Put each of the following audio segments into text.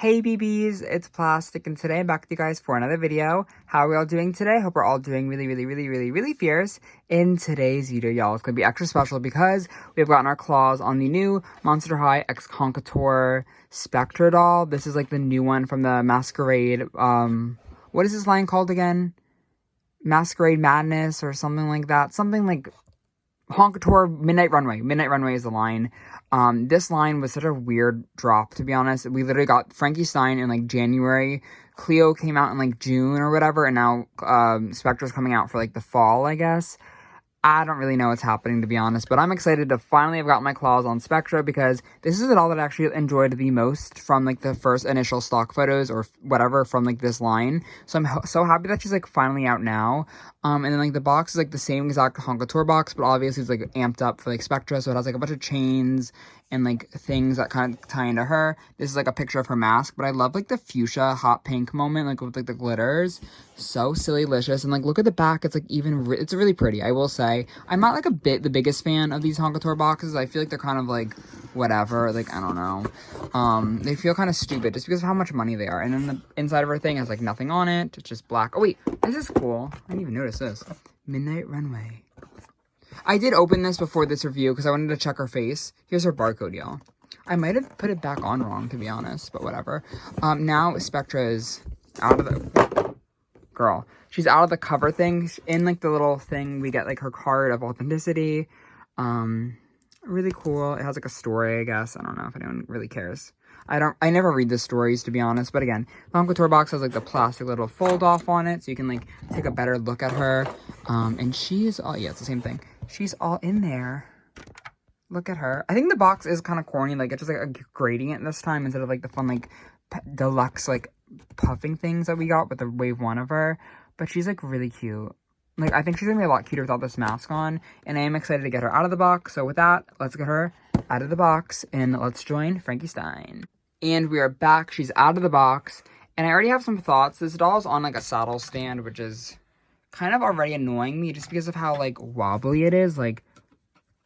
Hey BBs, it's Plastic, and today I'm back with you guys for another video. How are we all doing today? Hope we're all doing really fierce. In today's video, y'all, it's going to be extra special because we've gotten our claws on the new Monster High X Concator Spectra doll. This is like the new one from the Masquerade, what is this line called again? Masquerade Madness or something like that. Something like Concator Midnight Runway. Midnight Runway is the line. This line was such a weird drop, to be honest. We literally got Frankenstein in like January. Cleo came out in like June or whatever, and now Spectra's coming out for like the fall, I guess. I don't really know what's happening, to be honest, but I'm excited to finally have got my claws on Spectra because this is the doll that I actually enjoyed the most from like the first initial stock photos or whatever from like this line. So I'm so happy that she's like finally out now. And then like the box is like the same exact Concator box, but obviously it's like amped up for like Spectra, so it has like a bunch of chains and like things that kind of tie into her. This is like a picture of her mask, but I love like the fuchsia hot pink moment, like with like the glitters. So sillylicious. And like look at the back, it's like even it's really pretty, I will say. I'm not like the biggest fan of these Concator boxes. I feel like they're kind of like whatever, like I don't know. They feel kind of stupid just because of how much money they are. And then the inside of her thing has like nothing on it. It's just black. Oh wait, this is cool. I didn't even notice this. Midnight Runway. I did open this before this review because I wanted to check her face. Here's her barcode, y'all. I might have put it back on wrong, to be honest, but whatever. Now Spectra is out of the... Girl. She's out of the cover thing. In, like, the little thing, we get, like, her card of authenticity. Really cool. It has, like, a story, I guess. I don't know if anyone really cares. I never read the stories, to be honest, but again, the Concator box has, like, the plastic little fold-off on it, so you can, like, take a better look at her. And she is all... Yeah, it's the same thing. She's all in there. Look at her. I think the box is kind of corny. Like, it's just, like, a gradient this time instead of, like, the fun, like, deluxe, like, puffing things that we got with the wave 1 of her. But she's, like, really cute. Like, I think she's gonna be a lot cuter without this mask on. And I am excited to get her out of the box. So with that, let's get her out of the box. And let's join Frankenstein. And we are back. She's out of the box. And I already have some thoughts. This doll is on, like, a saddle stand, which is kind of already annoying me just because of how, like, wobbly it is. Like,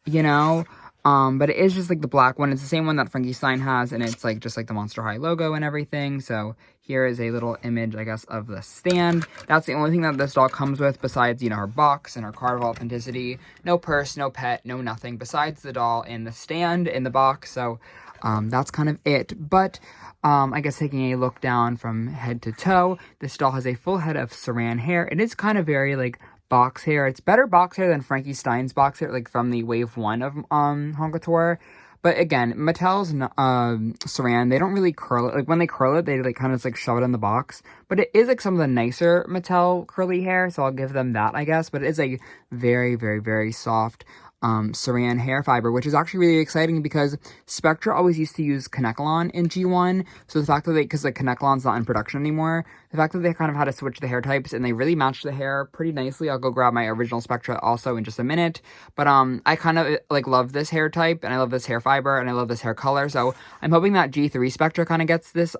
you know? But it is just, like, the black one. It's the same one that Frankenstein has, and it's, like, just, like, the Monster High logo and everything. So here is a little image, I guess, of the stand. That's the only thing that this doll comes with besides, you know, her box and her card of authenticity. No purse, no pet, no nothing besides the doll and the stand in the box. So that's kind of it. But I guess taking a look down from head to toe, this doll has a full head of saran hair. It is kind of very, like, box hair. It's better box hair than Frankenstein's box hair, like from the wave 1 of Concator. But again, Mattel's saran, they don't really curl it. Like when they curl it, they like kind of just like shove it in the box. But it is like some of the nicer Mattel curly hair, so I'll give them that, I guess. But it is a very soft saran hair fiber, which is actually really exciting because Spectra always used to use Kanekalon in G1. So the fact that because the Kanekalon's not in production anymore, the fact that they kind of had to switch the hair types and they really matched the hair pretty nicely. I'll go grab my original Spectra also in just a minute. But I kind of like love this hair type, and I love this hair fiber, and I love this hair color. So I'm hoping that G3 Spectra kind of gets this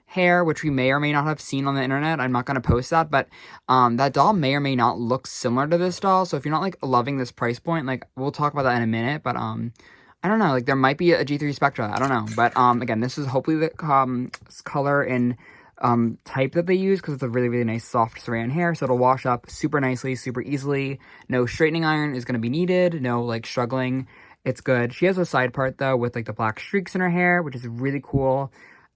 hair, which we may or may not have seen on the internet. I'm not going to post that, but that doll may or may not look similar to this doll. So if you're not like loving this price point, like we'll talk about that in a minute, but I don't know, like there might be a G3 Spectra, I don't know, but again, this is hopefully the color and type that they use because it's a really nice soft saran hair, so it'll wash up super nicely, super easily. No straightening iron is going to be needed, no like struggling. It's good. She has a side part though with like the black streaks in her hair, which is really cool.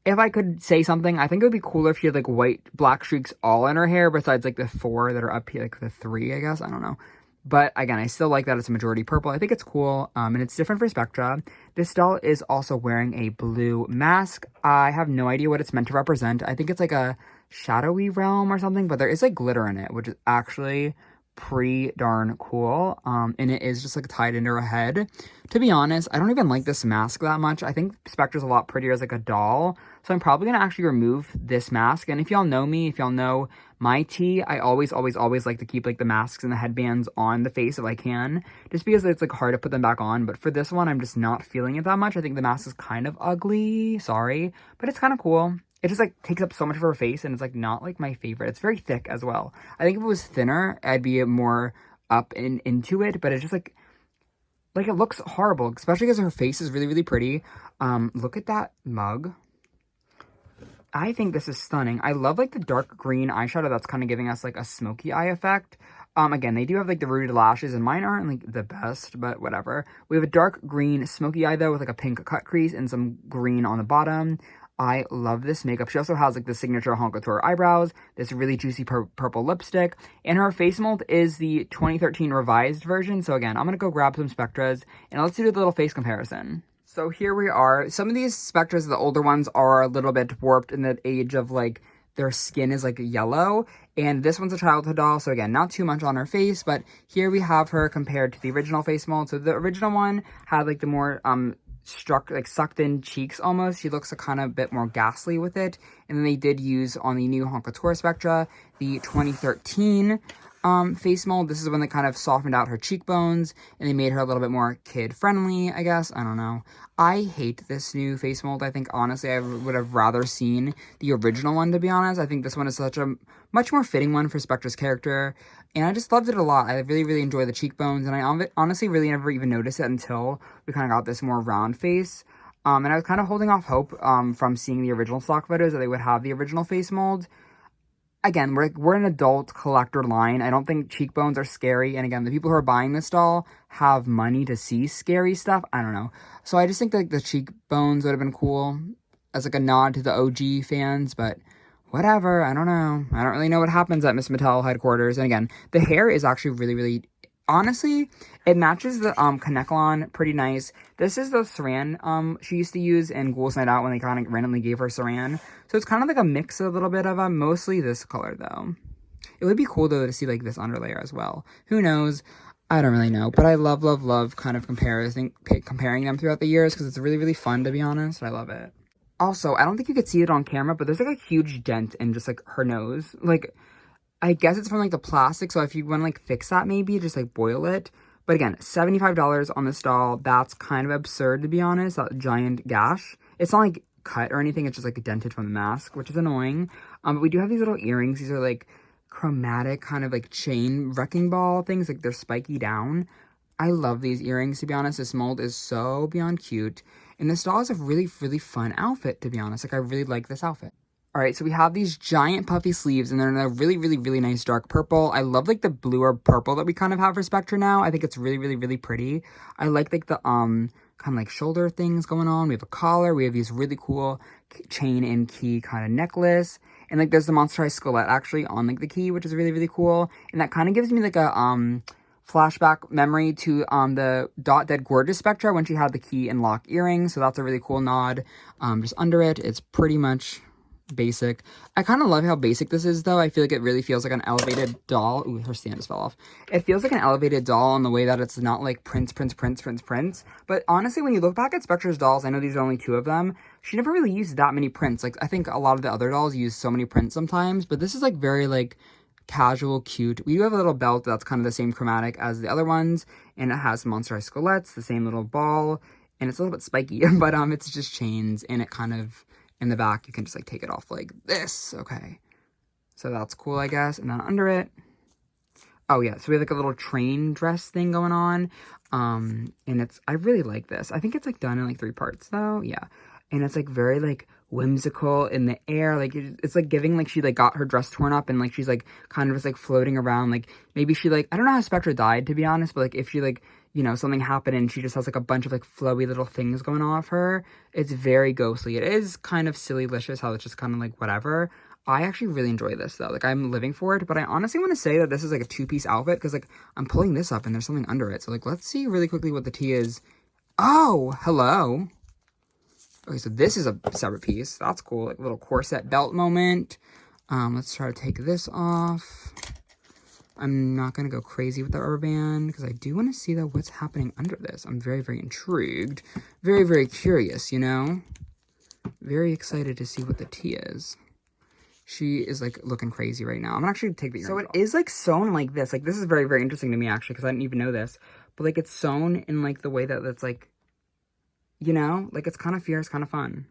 If I could say something, I think it would be cooler if she had, like, black streaks all in her hair besides, like, the 4 that are up here, like, the 3, I guess. I don't know. But, again, I still like that it's a majority purple. I think it's cool, and it's different for Spectra. This doll is also wearing a blue mask. I have no idea what it's meant to represent. I think it's, like, a shadowy realm or something, but there is, like, glitter in it, which is actually pretty darn cool. And it is just like tied into her head. To be honest, I don't even like this mask that much. I think Spectra's a lot prettier as like a doll. So I'm probably going to actually remove this mask. And if y'all know me, if y'all know my tea, I always like to keep like the masks and the headbands on the face if I can. Just because it's like hard to put them back on. But for this one, I'm just not feeling it that much. I think the mask is kind of ugly. Sorry. But it's kind of cool. It just, like, takes up so much of her face, and it's, like, not, like, my favorite. It's very thick as well. I think if it was thinner, I'd be more up and into it, but it's just, like, it looks horrible, especially because her face is really pretty. Look at that mug. I think this is stunning. I love like the dark green eyeshadow that's kind of giving us like a smoky eye effect. Again, they do have like the rooted lashes, and mine aren't like the best, but whatever. We have a dark green smoky eye though with like a pink cut crease and some green on the bottom. I love this makeup. She also has like the signature Honk Couture eyebrows, this really juicy purple lipstick, and her face mold is the 2013 revised version. So again, I'm gonna go grab some Spectras and let's do the little face comparison. So here we are. Some of these Spectras, the older ones, are a little bit warped in the age of like their skin is like yellow, and this one's a childhood doll, so again, not too much on her face, but here we have her compared to the original face mold. So the original one had like the more sucked in cheeks almost. She looks a kind of bit more ghastly with it, and then they did use on the new Honk Couture Spectra the 2013 face mold. This is when they kind of softened out her cheekbones and they made her a little bit more kid friendly, I guess. I don't know. I hate this new face mold. I think honestly I would have rather seen the original one, to be honest. I think this one is such a much more fitting one for Spectra's character, and I just loved it a lot. I really enjoy the cheekbones, and I honestly really never even noticed it until we kind of got this more round face. And I was kind of holding off hope from seeing the original stock photos that they would have the original face mold. Again, we're an adult collector line. I don't think cheekbones are scary. And again, the people who are buying this doll have money to see scary stuff. I don't know. So I just think like the cheekbones would have been cool as like a nod to the OG fans. But whatever. I don't know. I don't really know what happens at Miss Mattel headquarters. And again, the hair is actually really... Honestly, it matches the Kanekalon pretty nice. This is the saran she used to use in Ghouls Night Out when they kind of randomly gave her saran. So it's kind of like a mix of a little bit of mostly this color though. It would be cool though to see like this underlayer as well. Who knows? I don't really know. But I love kind of comparing them throughout the years because it's really fun, to be honest. I love it. Also, I don't think you could see it on camera, but there's like a huge dent in just like her nose. Like, I guess it's from like the plastic, so if you want to like fix that, maybe just like boil it. But again, $75 on this doll. That's kind of absurd, to be honest. That giant gash. It's not like cut or anything. It's just like dented from the mask, which is annoying. But we do have these little earrings. These are like chromatic kind of like chain wrecking ball things. Like they're spiky down. I love these earrings, to be honest. This mold is so beyond cute. And this doll is a really fun outfit, to be honest. Like I really like this outfit. All right, so we have these giant puffy sleeves, and they're in a really nice dark purple. I love, like, the blue or purple that we kind of have for Spectra now. I think it's really pretty. I like the, kind of, like, shoulder things going on. We have a collar. We have these really cool chain and key kind of necklace. And, like, there's the monsterized skullet, actually, on, like, the key, which is really cool. And that kind of gives me, like, a, flashback memory to, the Dot Dead Gorgeous Spectra when she had the key and lock earrings. So that's a really cool nod. Just under it, it's pretty much basic. I kind of love how basic this is, though. I feel like it really feels like an elevated doll. Ooh, her stand just fell off. It feels like an elevated doll in the way that it's not like prints. But honestly, when you look back at Spectra's dolls, I know these are only 2 of them, she never really used that many prints. Like, I think a lot of the other dolls use so many prints sometimes, but this is like very like casual, cute. We do have a little belt that's kind of the same chromatic as the other ones, and it has monsterized skullets, the same little ball, and it's a little bit spiky, but it's just chains, and it kind of, in the back, you can just, like, take it off like this. Okay. So that's cool, I guess. And then under it, oh, yeah. So we have, like, a little train dress thing going on. And I really like this. I think it's, like, done in, like, 3 parts, though. Yeah. And it's, like, very, like, whimsical in the air. Like, it's, like, giving, like, she, like, got her dress torn up and, like, she's, like, kind of just, like, floating around. Like, maybe she, like, I don't know how Spectra died, to be honest, but, like, if she, like, you know, something happened and she just has, like, a bunch of, like, flowy little things going off her. It's very ghostly. It is kind of silly-licious how it's just kind of, like, whatever. I actually really enjoy this, though. Like, I'm living for it. But I honestly want to say that this is, like, a 2-piece outfit because, like, I'm pulling this up and there's something under it. So, like, let's see really quickly what the tea is. Oh, hello. Okay, so this is a separate piece. That's cool. Like, a little corset belt moment. Let's try to take this off. I'm not going to go crazy with the rubber band because I do want to see, though, what's happening under this. I'm very intrigued. Very curious, you know? Very excited to see what the tea is. She is, like, looking crazy right now. I'm going to actually take the earrings off. So it is, like, sewn like this. Like, this is very interesting to me, actually, because I didn't even know this. But, like, it's sewn in, like, the way that it's, like, you know? Like, it's kind of fierce, kind of fun.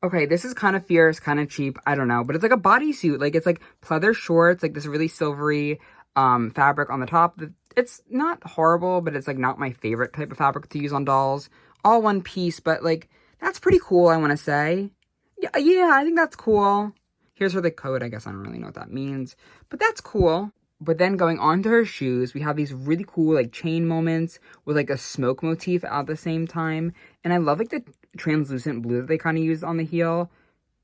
Okay, this is kind of fierce, kind of cheap. I don't know. But it's, like, a bodysuit. Like, it's, like, pleather shorts, like, this really silvery fabric on the top. It's not horrible, but it's like not my favorite type of fabric to use on dolls. All one piece, but like that's pretty cool, I want to say. Yeah, I think that's cool. Here's her the code. I guess I don't really know what that means, but that's cool. But then going on to her shoes, we have these really cool like chain moments with like a smoke motif at the same time. And I love like the translucent blue that they kind of used on the heel.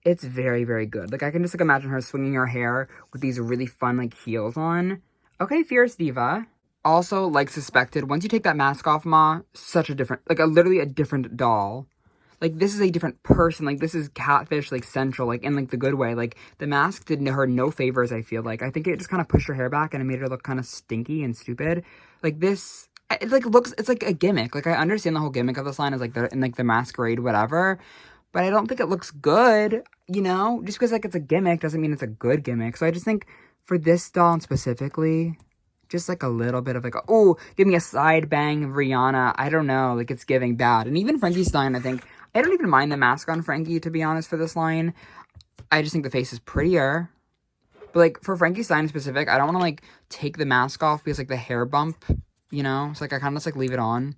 It's very, very good. Like I can just like imagine her swinging her hair with these really fun like heels on. Okay, Fierce Diva. Also, like suspected, once you take that mask off, Ma, such a different, like literally a different doll. Like, this is a different person. Like, this is Catfish, like, central, like, in, like, the good way. Like, the mask did her no favors, I feel like. I think it just kind of pushed her hair back and it made her look kind of stinky and stupid. Like, this, it, like, looks, it's, like, a gimmick. Like, I understand the whole gimmick of this line is, like, in, like, the masquerade, whatever. But I don't think it looks good, you know? Just because, like, it's a gimmick doesn't mean it's a good gimmick. So I just think for this doll specifically, just, like, a little bit of, like, oh, give me a side bang of Rihanna. I don't know. Like, it's giving bad. And even Frankenstein, I think, I don't even mind the mask on Frankie, to be honest, for this line. I just think the face is prettier. But, like, for Frankenstein specific, I don't want to, like, take the mask off because, like, the hair bump, you know? So, like, I kind of just, like, leave it on.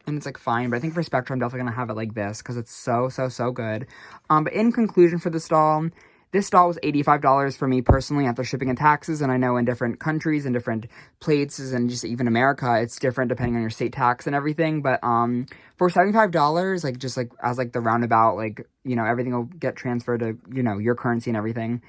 And it's, like, fine. But I think for Spectra, I'm definitely going to have it like this because it's so, so, so good. But in conclusion for this doll was $85 for me personally after shipping and taxes, and I know in different countries and different places and just even America, it's different depending on your state tax and everything, but for $75, like, just, like, as, like, the roundabout, like, you know, everything will get transferred to, you know, your currency and everything,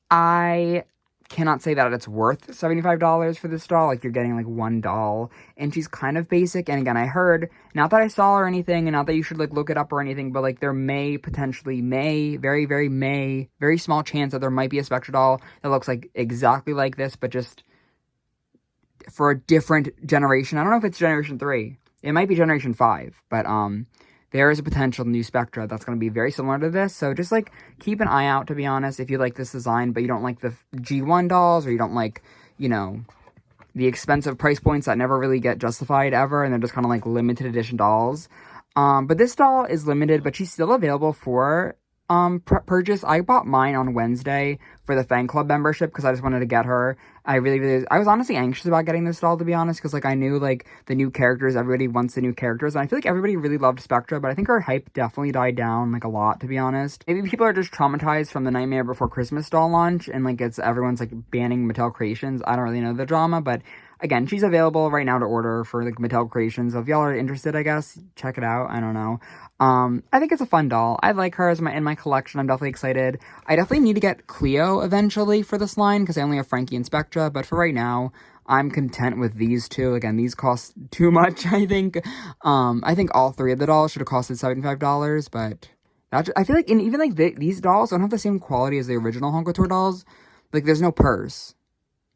I cannot say that it's worth $75 for this doll. Like, you're getting, like, one doll, and she's kind of basic, and again, I heard, not that I saw or anything, and not that you should, like, look it up or anything, but, like, there very small chance that there might be a Spectra doll that looks, like, exactly like this, but just for a different generation. I don't know if it's Generation 3. It might be Generation 5, but, there is a potential new Spectra that's going to be very similar to this, so just, like, keep an eye out, to be honest, if you like this design, but you don't like the G1 dolls, or you don't like, you know, the expensive price points that never really get justified ever, and they're just kind of, like, limited edition dolls. But this doll is limited, but she's still available for purchase. I bought mine on Wednesday for the fan club membership because I just wanted to get her. I was honestly anxious about getting this doll, to be honest, because, like, I knew, like, the new characters, everybody wants the new characters, and I feel like everybody really loved Spectra, but I think her hype definitely died down, like, a lot, to be honest. Maybe people are just traumatized from the Nightmare Before Christmas doll launch, and, like, everyone's, like, banning Mattel Creations. I don't really know the drama, but again, she's available right now to order for, like, Mattel Creations, so if y'all are interested, I guess, check it out. I don't know. I think it's a fun doll. I like her in my collection. I'm definitely excited. I definitely need to get Cleo eventually for this line because I only have Frankie and Spectra, but for right now, I'm content with these two. Again, these cost too much, I think. I think all three of the dolls should have costed $75, but I feel like even like these dolls don't have the same quality as the original Home Couture dolls. Like, there's no purse.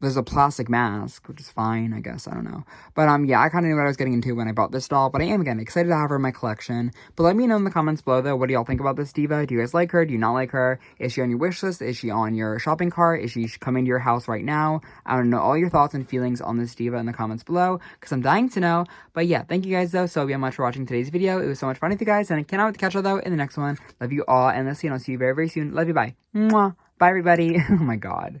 There's a plastic mask, which is fine, I guess. I don't know. But, yeah, I kind of knew what I was getting into when I bought this doll. But I am, again, excited to have her in my collection. But let me know in the comments below, though, what do y'all think about this diva? Do you guys like her? Do you not like her? Is she on your wish list? Is she on your shopping cart? Is she coming to your house right now? I want to know all your thoughts and feelings on this diva in the comments below, because I'm dying to know. But, yeah, thank you guys, though, so much for watching today's video. It was so much fun with you guys, and I cannot wait to catch you, though, in the next one. Love you all, and let's see, and I'll see you very, very soon. Love you, bye. Mwah. Bye, everybody. Oh, my God.